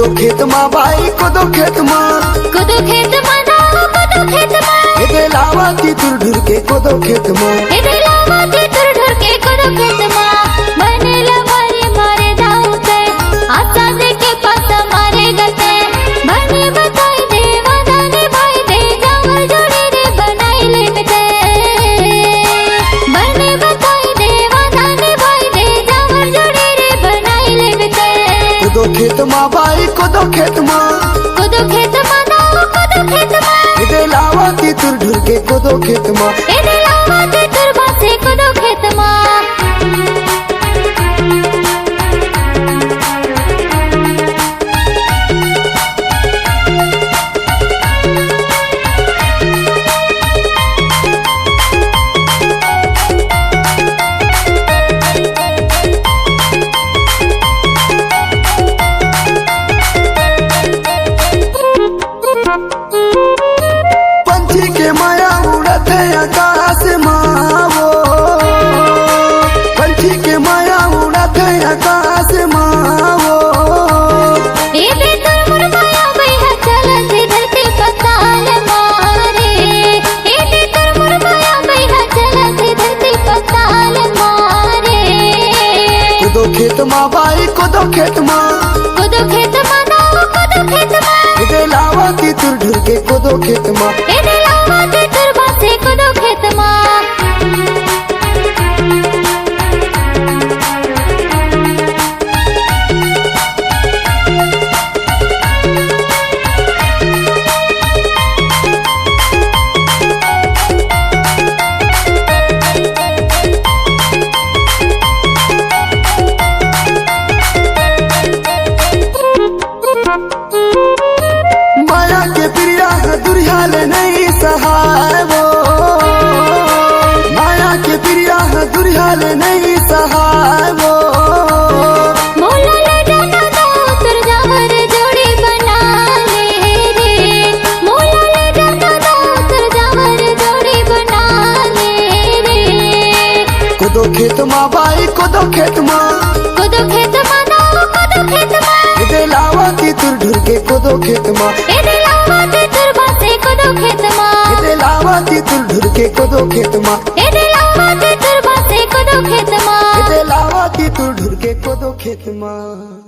कोदो खेत माँ भाई कोदो खेत माँ कोदो खेत माँ दाओ कोदो खेत माँ इधे लावाती तुर ढुर के कोदो खेत माँ इधे लावाती तुर ढुर के कोदो खेत माँ बने लवारी मारे दाऊ ते आशा देखे पाता मारे गते बने बताई दे वादाने भाई दे जावर जोड़ी रे बनाई लेते बने बताई दे वादाने भाई दे जावर जोड़ी रे बनाई लेते कोदो खेत माँ भाई कोदो खेत माँ कोदो खेत माँ दाओ कोदो खेत माँ इधे लावाती तुर ढुर के कोदो खेत माँ इधे लावाती तुर बासे कोदो खेत माँ पंछी के माया उड़त है आकाश माँ वो पंछी के माया उड़त है आकाश माँ वो ये बेतुर मुरमाया बैहा चलत धरती पताल मारे ये बेतुर मुरमाया बैहा चलत धरती पताल मारे कोदो खेत माँ भाई कोदो खेत माँ कोदो खेत माँ दाओ कोदो खेत माँ इधे लावाती तुर ढुर के कोदो खेत माँ इधे लावाती तुर बासे कोदो खेत माँ माया के प्रिया दुरियाल नहीं सहाय वो माया के प्रिया दुरियाल नहीं सहाय वो मोला ले जाना दाओ तुर जावर जोड़ी बना ले रे मोला ले जाना दाओ तुर जावर जोड़ी बना ले रे कोदो खेत माँ भाई कोदो खेत माँ कोदो खेत माँ दाओ कोदो खेत माँ इधे लावाती तुर ढुर के कोदो खेत माँ इधे लावाती तुर बासे कोदो खेत माँ इधे लावाती तुर ढुर के कोदो खेत माँ इधे लावाती तुर बासे कोदो खेत माँ इधे लावाती तुर ढुर के कोदो खेत माँ।